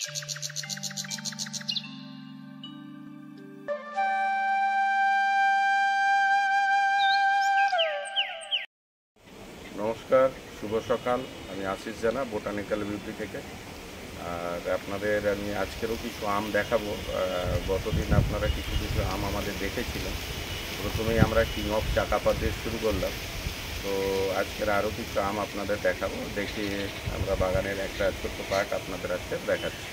নমস্কার, শুভ সকাল। আমি আশিস জানা, বোটানিক্যাল বিউটি থেকে। আর আপনাদের আমি আজকেরও কিছু আম দেখাবো। গতদিন আপনারা কিছু আম আমাদের দেখেছিলেন। প্রথমেই আমরা কিং অফ চাকাপা দিয়ে শুরু করলাম। তো আজকের আরও কিছু আম আপনাদের দেখাবো। দেখি আমরা বাগানের একটা ছোট্ট পার্ট আপনাদের আজকে দেখাচ্ছি।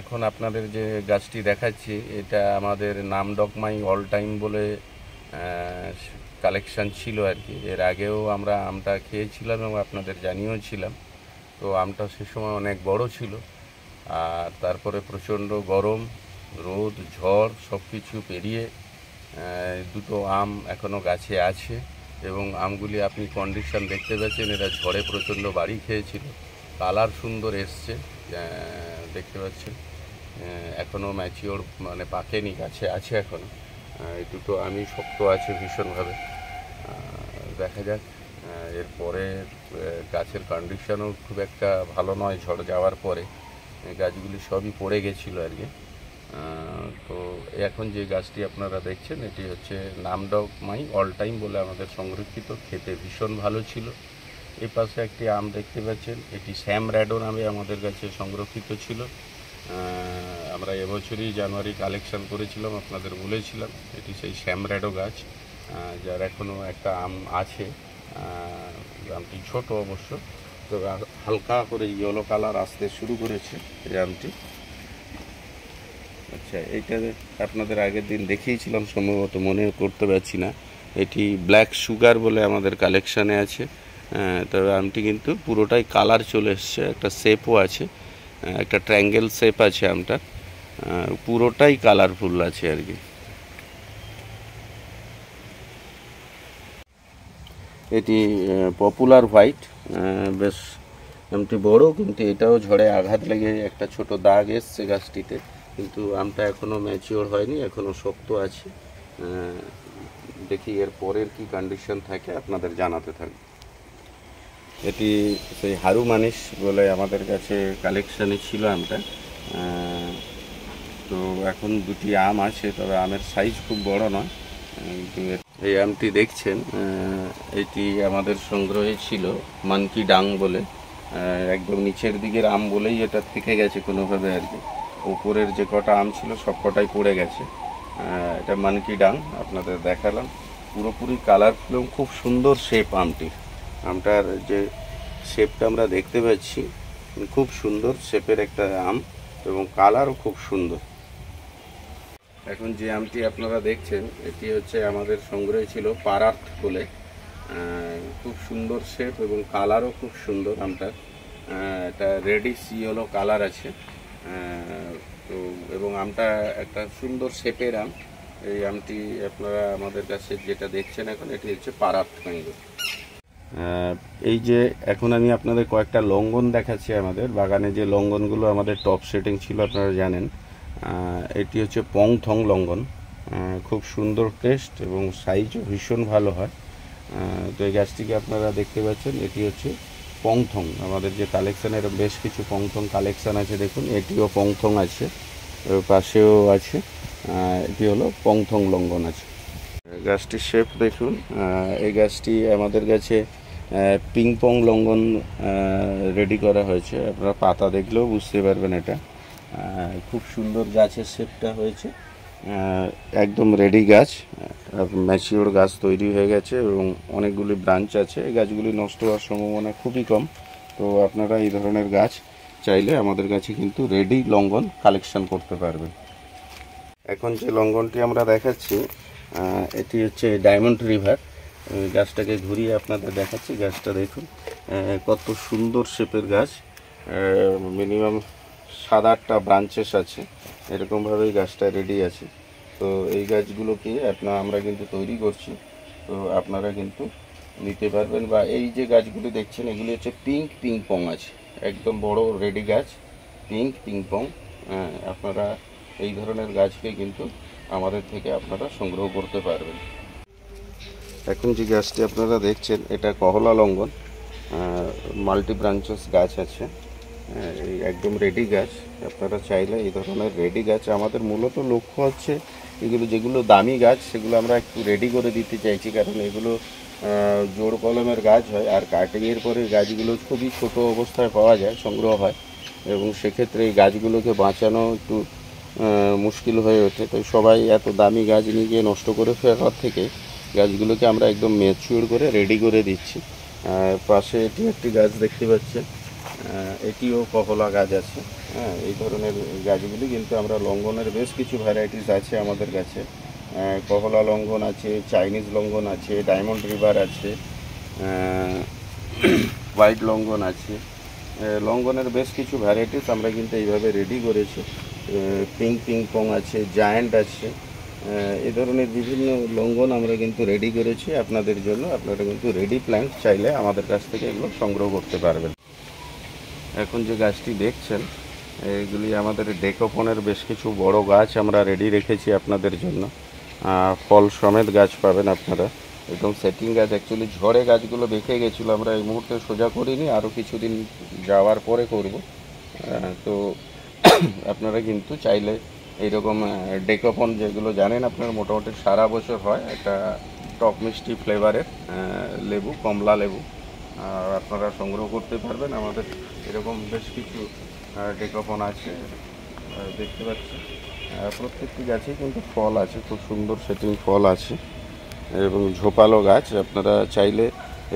এখন আপনাদের যে গাছটি দেখাচ্ছি, এটা আমাদের নামডকমাই অল টাইম বলে কালেকশান ছিল আর কি। এর আগেও আমরা আমটা খেয়েছিলাম এবং আপনাদের জানিয়েওছিলাম। তো আমটা সে সময় অনেক বড় ছিল। আর তারপরে প্রচণ্ড গরম, রোদ, ঝড় সব কিছু পেরিয়ে দুটো আম এখনও গাছে আছে এবং আমগুলি আপনি কন্ডিশন দেখতে পাচ্ছেন। এরা ঝড়ে প্রচণ্ড বাড়ি খেয়েছিল। কালার সুন্দর এসছে, দেখতে পাচ্ছেন। এখনও ম্যাচিওর মানে পাকেনি, গাছে আছে এখনও। এই দুটো আমি শক্ত আছে ভীষণভাবে। দেখা যাক। এরপরে গাছের কন্ডিশনও খুব একটা ভালো নয়। ঝড় যাওয়ার পরে গাছগুলি সবই পড়ে গেছিলো আর কি। তো এখন যে গাছটি আপনারা দেখছেন, এটি হচ্ছে নামডকমাই অল টাইম বলে আমাদের সংরক্ষিত। খেতে ভীষণ ভালো ছিল। এই পাশে একটি আম দেখতে পাচ্ছেন, এটি স্যাম র্যাডো নামে আমাদের কাছে সংরক্ষিত ছিল। আমরা এবছরই জানুয়ারি কালেকশন করেছিলাম, আপনাদের বলেছিলাম। এটি সেই স্যাম র্যাডো গাছ, যার এখনও একটা আম আছে। আমটি ছোট অবশ্য, তবে হালকা করে ইয়েলো কালার আসতে শুরু করেছে এই আমটি। আচ্ছা, এইটা আপনাদের আগের দিন দেখিয়েছিলাম সম্ভবত, মনে করতে পারছি না। এটি ব্ল্যাক সুগার বলে আমাদের কালেকশানে আছে। তবে আমটি কিন্তু পুরোটাই কালার চলে এসছে, একটা শেপও আছে, একটা ট্রায়াঙ্গেল শেপ আছে আমটা, পুরোটাই কালারফুল আছে আর কি। এটি পপুলার হোয়াইট, বেশ আমটি বড়, কিন্তু এটাও ঝড়ে আঘাত লেগে একটা ছোট দাগ এসছে গাছটিতে। কিন্তু আমটা এখনও ম্যাচিওর হয়নি, এখনও শক্ত আছে। দেখি এর পরের কি কন্ডিশন থাকে আপনাদের জানাতে থাকবে। এটি সেই হারু মানিস বলে আমাদের কাছে কালেকশানে ছিল আমটা। তো এখন দুটি আম আছে, তবে আমের সাইজ খুব বড় নয়। এই আমটি দেখছেন, এটি আমাদের সংগ্রহে ছিল মানকি ডাং বলে। একদম নিচের দিকের আম বলেই এটা থেকে গেছে কোনোভাবে আর কি। উপরের যে কটা আম ছিল সব কটাই পড়ে গেছে। এটা মানকি ডাং আপনাদের দেখালাম। পুরোপুরি কালারফুল এবং খুব সুন্দর শেপ আমটির। আমটার যে শেপটা আমরা দেখতে পাচ্ছি, খুব সুন্দর শেপের একটা আম এবং কালারও খুব সুন্দর। এখন যে আমটি আপনারা দেখছেন, এটি হচ্ছে আমাদের সংগ্রহে ছিল পারার্থ বলে। খুব সুন্দর শেপ এবং কালারও খুব সুন্দর আমটার। এটা রেডিশ ইয়েলো কালার আছে। তো এবং আমটা একটা সুন্দর শেপের আম। এই আমটি আপনারা আমাদের কাছে যেটা দেখছেন এখন, এটি হচ্ছে পারার্থ ম্যাঙ্গো। এই যে এখন আমি আপনাদের কয়েকটা লঙ্ঘন দেখাচ্ছি। আমাদের বাগানে যে লঙ্ঘনগুলো আমাদের টপ সেটিং ছিল আপনারা জানেন। এটি হচ্ছে পংথং লঙ্ঘন, খুব সুন্দর টেস্ট এবং সাইজও ভীষণ ভালো হয়। তো এই গাছটিকে আপনারা দেখতে পাচ্ছেন, এটি হচ্ছে পংথং। আমাদের যে কালেকশানের বেশ কিছু পংথং কালেকশান আছে, দেখুন এটিও পংথং আছে, পাশেও আছে। এটি হলো পংথং লঙ্ঘন আছে। গাছটির শেপ দেখুন। এই গাছটি আমাদের কাছে পিং পং লঙ্ঘন রেডি করা হয়েছে। আপনারা পাতা দেখলেও বুঝতে পারবেন এটা খুব সুন্দর গাছের শেপটা হয়েছে। একদম রেডি গাছ, ম্যাচিওর গাছ তৈরি হয়ে গেছে এবং অনেকগুলি ব্রাঞ্চ আছে। এই গাছগুলি নষ্ট হওয়ার সম্ভাবনা খুবই কম। তো আপনারা এই ধরনের গাছ চাইলে আমাদের কাছে কিন্তু রেডি লঙ্ঘন কালেকশন করতে পারবেন। এখন যে লঙ্ঘনটি আমরা দেখাচ্ছি, এটি হচ্ছে ডায়মন্ড রিভার। গাছটাকে ঘুরিয়ে আপনাদের দেখাচ্ছি। গাছটা দেখুন কত সুন্দর শেপের গাছ। মিনিমাম 7-8টা ব্রাঞ্চেস আছে, এরকমভাবেই গাছটা রেডি আছে। তো এই গাছগুলোকে আমরা কিন্তু তৈরি করছি। তো আপনারা কিন্তু নিতে পারবেন। বা এই যে গাছগুলি দেখছেন, এগুলি হচ্ছে পিঙ্ক পিং পং আছে, একদম বড় রেডি গাছ, পিঙ্ক পিং পং। আপনারা এই ধরনের গাছকে কিন্তু আমাদের থেকে আপনারা সংগ্রহ করতে পারবেন। এখন যে গাছটি আপনারা দেখছেন, এটা কহলা লঙ্ঘন, মাল্টি ব্রাঞ্চেস গাছ আছে। হ্যাঁ, এই একদম রেডি গাছ। আপনারা চাইলে এই ধরনের রেডি গাছ, আমাদের মূলত লক্ষ্য হচ্ছে এগুলো যেগুলো দামি গাছ সেগুলো আমরা একটু রেডি করে দিতে চাইছি, কারণ এগুলো জোড় কলমের গাছ হয়, আর কাটিংয়ের পরে গাছগুলো খুবই ছোট অবস্থায় পাওয়া যায়, সংগ্রহ হয়, এবং সেক্ষেত্রে এই গাছগুলোকে বাঁচানো একটু মুশকিল হয়ে ওঠে। তো সবাই এত দামি গাছ নিয়ে গিয়ে নষ্ট করে ফেলার থেকে গাছগুলোকে আমরা একদম ম্যাচিওর করে রেডি করে দিচ্ছি। পাশে এটি একটি গাছ দেখতে পাচ্ছেন, এটিও কহলা গাছ আছে। হ্যাঁ, এই ধরনের গাছগুলি কিন্তু আমরা লঙ্ঘনের বেশ কিছু ভ্যারাইটিস আছে আমাদের কাছে। কহলা লঙ্ঘন আছে, চাইনিজ লঙ্ঘন আছে, ডায়মন্ড রিভার আছে, হোয়াইট লঙ্ঘন আছে। লঙ্ঘনের বেশ কিছু ভ্যারাইটিস আমরা কিন্তু এইভাবে রেডি করেছি। পিঙ্ক পিং পং আছে, জায়ান্ট আছে, এই ধরনের বিভিন্ন লঙ্ঘন আমরা কিন্তু রেডি করেছি আপনাদের জন্য। আপনারা কিন্তু রেডি প্ল্যান্ট চাইলে আমাদের কাছ থেকে এগুলো সংগ্রহ করতে পারবেন। এখন যে গাছটি দেখছেন এইগুলি আমাদের ডেকোপনের বেশ কিছু বড় গাছ আমরা রেডি রেখেছি আপনাদের জন্য। ফল সমেত গাছ পাবেন আপনারা, একদম সেটিং গাছ। অ্যাকচুয়ালি ঝড়ে গাছগুলো বেঁকে গেছিলো, আমরা এই মুহূর্তে সোজা করিনি, আরও কিছুদিন যাওয়ার পরে করব। তো আপনারা কিন্তু চাইলে এইরকম ডেকোপন, যেগুলো জানেন আপনারা মোটামুটি সারা বছর হয়, একটা টক মিষ্টি ফ্লেভারের লেবু, কমলা লেবু, আর আপনারা সংগ্রহ করতে পারবেন। আমাদের এরকম বেশ কিছু ডেকোপন আছে, দেখতে পাচ্ছি। প্রত্যেকটি গাছেই কিন্তু ফল আছে, খুব সুন্দর সেটিং ফল আছে এবং ঝোপালো গাছ। আপনারা চাইলে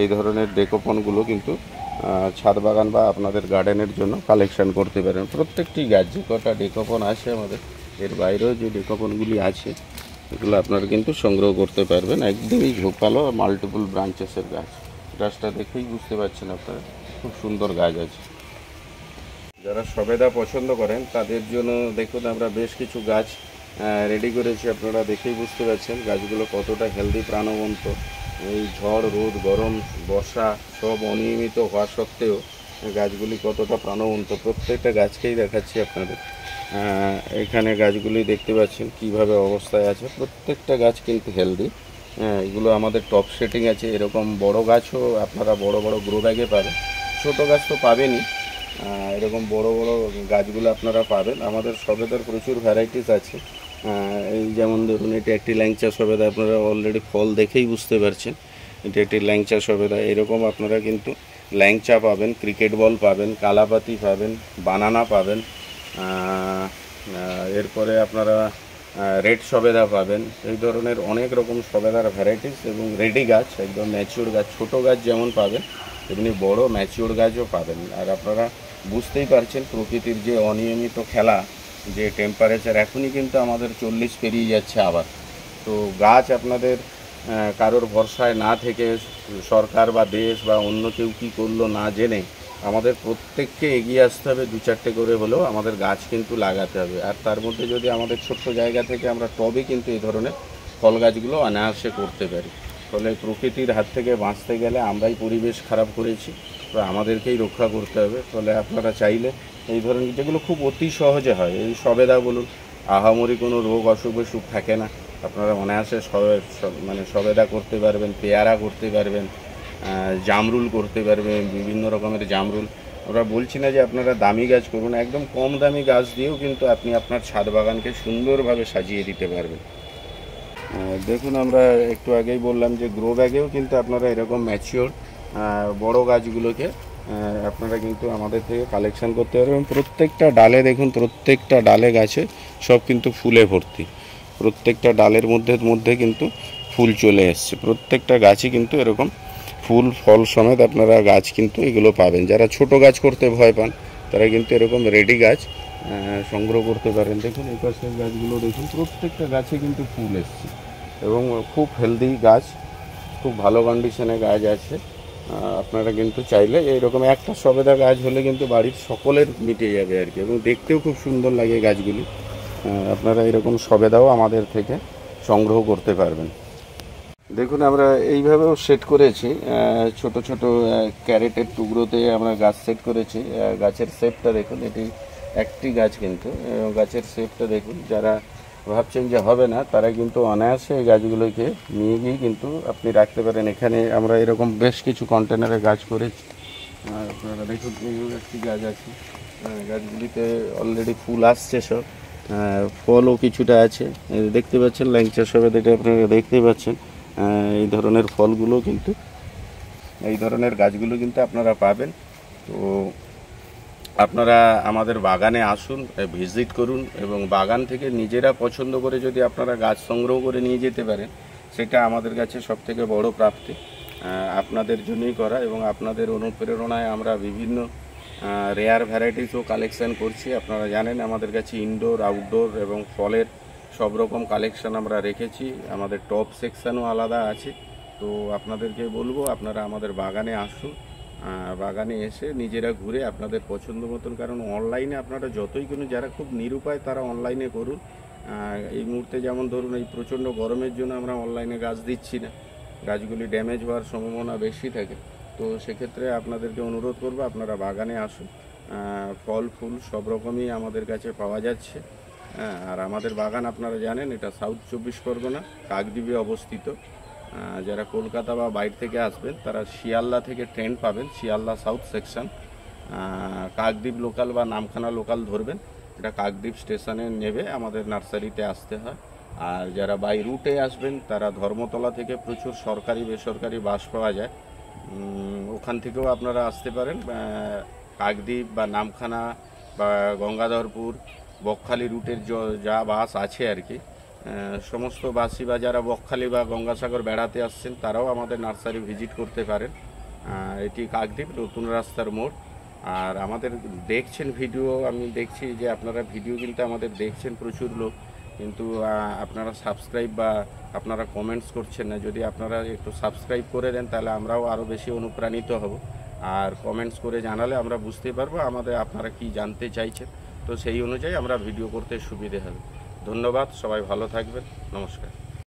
এই ধরনের ডেকোপনগুলো কিন্তু ছাদ বাগান বা আপনাদের গার্ডেনের জন্য কালেকশন করতে পারেন। প্রত্যেকটি গাছ, যে কটা ডেকোপন আছে আমাদের, এর বাইরেও যে ডেকোপনগুলি আছে এগুলো আপনারা কিন্তু সংগ্রহ করতে পারবেন। একদমই ঝোপালো মাল্টিপল ব্রাঞ্চেসের গাছ। গাছটা দেখেই বুঝতে পারছেন আপনারা, খুব সুন্দর গাছ আছে। যারা সবেদা পছন্দ করেন তাদের জন্য দেখুন আমরা বেশ কিছু গাছ রেডি করেছি। আপনারা দেখেই বুঝতে পারছেন গাছগুলো কতটা হেলদি, প্রাণবন্ত। এই ঝড়, রোদ, গরম, বর্ষা সব অনিয়মিত হওয়া সত্ত্বেও গাছগুলি কতটা প্রাণবন্ত। প্রত্যেকটা গাছকেই দেখাচ্ছি আপনাদের। এখানে গাছগুলি দেখতে পাচ্ছেন কিভাবে অবস্থায় আছে। প্রত্যেকটা গাছ কিন্তু হেলদি। এগুলো আমাদের টপ সেটিং আছে। এরকম বড় গাছও আপনারা বড় বড় গ্রো ব্যাগে পাবেন, ছোট গাছ তো পাবেনই। এরকম বড় বড় গাছগুলো আপনারা পাবেন। আমাদের সবেদার প্রচুর ভ্যারাইটিস আছে। এই যেমন ধরুন, এটি একটি ল্যাংচা সবেদা, আপনারা অলরেডি ফল দেখেই বুঝতে পারছেন এটি একটি ল্যাংচা সবেদা। এরকম আপনারা কিন্তু ল্যাংচা পাবেন, ক্রিকেট বল পাবেন, কালাপাতি পাবেন, বানানা পাবেন। এরপরে আপনারা রেড সবেদা পাবেন। এই ধরনের অনেক রকম সবেদার ভ্যারাইটিস এবং রেডি গাছ, একদম ম্যাচিওর গাছ। ছোটো গাছ যেমন পাবেন তেমনি বড় ম্যাচিওর গাছও পাবেন। আর আপনারা বুঝতেই পারছেন প্রকৃতির যে অনিয়মিত খেলা, যে টেম্পারেচার এখনই কিন্তু আমাদের 40 পেরিয়ে যাচ্ছে আবার। তো গাছ আপনাদের কারোর ভরসায় না থেকে, সরকার বা দেশ বা অন্য কেউ কী করলো না জেনে, আমাদের প্রত্যেককে এগিয়ে আসতে হবে। 2-4টে করে হলেও আমাদের গাছ কিন্তু লাগাতে হবে। আর তার মধ্যে যদি আমাদের ছোট্ট জায়গা থেকে আমরা টবে কিন্তু এই ধরনের ফল গাছগুলো অনায়াসে করতে পারি। ফলে প্রকৃতির হাত থেকে বাঁচতে গেলে আমরাই পরিবেশ খারাপ করেছি, তো আমাদেরকেই রক্ষা করতে হবে। ফলে আপনারা চাইলে এই ধরনের, যেগুলো খুব অতি সহজে হয়, এই সবেদা বলুন, আহামরি কোনো রোগ অসুখ বিসুখ থাকে না, আপনারা অনায়াসে মানে সবেদা করতে পারবেন, পেয়ারা করতে পারবেন, জামরুল করতে পারবেন, বিভিন্ন রকমের জামরুল। আমরা বলছি না যে আপনারা দামি গাছ করুন, একদম কম দামি গাছ দিয়েও কিন্তু আপনি আপনার ছাদ বাগানকে সুন্দরভাবে সাজিয়ে দিতে পারবেন। দেখুন, আমরা একটু আগেই বললাম যে গ্রো ব্যাগেও কিন্তু আপনারা এরকম ম্যাচিওর বড় গাছগুলোকে আপনারা কিন্তু আমাদের থেকে কালেকশন করতে পারবেন। প্রত্যেকটা ডালে দেখুন, প্রত্যেকটা ডালে গাছে সব কিন্তু ফুলে ভর্তি। প্রত্যেকটা ডালের মধ্যে কিন্তু ফুল চলে এসছে। প্রত্যেকটা গাছই কিন্তু এরকম ফুল ফল সমেত আপনারা গাছ কিন্তু এগুলো পাবেন। যারা ছোট গাছ করতে ভয় পান তারা কিন্তু এরকম রেডি গাছ সংগ্রহ করতে পারেন। দেখুন এই পাশের গাছগুলো দেখুন, প্রত্যেকটা গাছে কিন্তু ফুল এসছে এবং খুব হেলদি গাছ, খুব ভালো কন্ডিশনে গাছ আছে। আপনারা কিন্তু চাইলে এইরকম একটা সবেদা গাছ হলে কিন্তু বাড়ির সকলের মিটে যাবে আর কি, এবং দেখতেও খুব সুন্দর লাগে গাছগুলি। আপনারা এরকম সবেদাও আমাদের থেকে সংগ্রহ করতে পারবেন। দেখুন, আমরা এইভাবেও সেট করেছি, ছোট ছোট ক্যারেটের টুকরোতে আমরা গাছ সেট করেছি। গাছের শেপটা দেখুন, এটি একটি গাছ কিন্তু, গাছের শেপটা দেখুন। যারা ভাবছেন যে হবে না, তারা কিন্তু অনায়াসে এই গাছগুলোকে নিয়ে গিয়ে কিন্তু আপনি রাখতে পারেন। এখানে আমরা এরকম বেশ কিছু কন্টেনারে গাছ করেছি, আর আপনারা দেখুন এইও একটি গাছ আছে, গাছগুলিতে অলরেডি ফুল আসছে সব, ফলও কিছুটা আছে, এই দেখতে পাচ্ছেন ল্যাংচা সবেদা, এটা আপনারা দেখতে পাচ্ছেন। এই ধরনের ফলগুলো কিন্তু, এই ধরনের গাছগুলো কিন্তু আপনারা পাবেন। তো আপনারা আমাদের বাগানে আসুন, ভিজিট করুন, এবং বাগান থেকে নিজেরা পছন্দ করে যদি আপনারা গাছ সংগ্রহ করে নিয়ে যেতে পারেন, সেটা আমাদের কাছে সবথেকে বড় প্রাপ্তি। আপনাদের জন্যই করা, এবং আপনাদের অনুপ্রেরণায় আমরা বিভিন্ন রেয়ার ভ্যারাইটিসও কালেকশান করছি। আপনারা জানেন আমাদের কাছে ইনডোর, আউটডোর এবং ফলের সব রকম কালেকশান আমরা রেখেছি। আমাদের টপ সেকশানও আলাদা আছে। তো আপনাদেরকে বলবো আপনারা আমাদের বাগানে আসুন, বাগানে এসে নিজেরা ঘুরে আপনাদের পছন্দ মতন, কারণ অনলাইনে আপনারা যতই কোনো, যারা খুব নিরুপায় তারা অনলাইনে করুন। এই মুহূর্তে যেমন ধরুন এই প্রচণ্ড গরমের জন্য আমরা অনলাইনে গাছ দিচ্ছি না, গাছগুলি ড্যামেজ হওয়ার সম্ভাবনা বেশি থাকে। তো সেক্ষেত্রে আপনাদেরকে অনুরোধ করবো আপনারা বাগানে আসুন, ফল ফুল সব রকমই আমাদের কাছে পাওয়া যাচ্ছে। আর আমাদের বাগান আপনারা জানেন এটা সাউথ 24 পরগনা, কাকদ্বীপে অবস্থিত। যারা কলকাতা বা বাইরে থেকে আসবেন তারা শিয়ালদা থেকে ট্রেন পাবেন, Sealdah south section, Kakdwip local বা নামখানা লোকাল ধরবেন, এটা কাকদ্বীপ স্টেশনে নেবে আমাদের নার্সারিতে আসতে হয়। আর যারা বাই রুটে আসবেন তারা ধর্মতলা থেকে প্রচুর সরকারি বেসরকারি বাস পাওয়া যায়, ওখান থেকেও আপনারা আসতে পারেন। কাকদ্বীপ বা নামখানা বা গঙ্গাধরপুর, বকখালি রুটের যা বাস আছে আর কি, সমস্ত বাসী বা যারা বকখালি বা গঙ্গাসাগর বেড়াতে আসছেন তারাও আমাদের নার্সারি ভিজিট করতে পারেন। এটি কাকদ্বীপ নতুন রাস্তার মোড়। আর আমাদের দেখছেন ভিডিও, আমি দেখছি যে আপনারা ভিডিও কিন্তু আমাদের দেখছেন প্রচুর লোক, কিন্তু আপনারা সাবস্ক্রাইব বা আপনারা কমেন্টস করছেন না। যদি আপনারা একটু সাবস্ক্রাইব করে দেন তাহলে আমরাও আরও বেশি অনুপ্রাণিত হব, আর কমেন্টস করে জানালে আমরা বুঝতে পারবো আপনারা কি জানতে চাইছেন। তো সেই অনুযায়ী আমরা ভিডিও করতে সুবিধে হবে। ধন্যবাদ, সবাই ভালো থাকবেন, নমস্কার।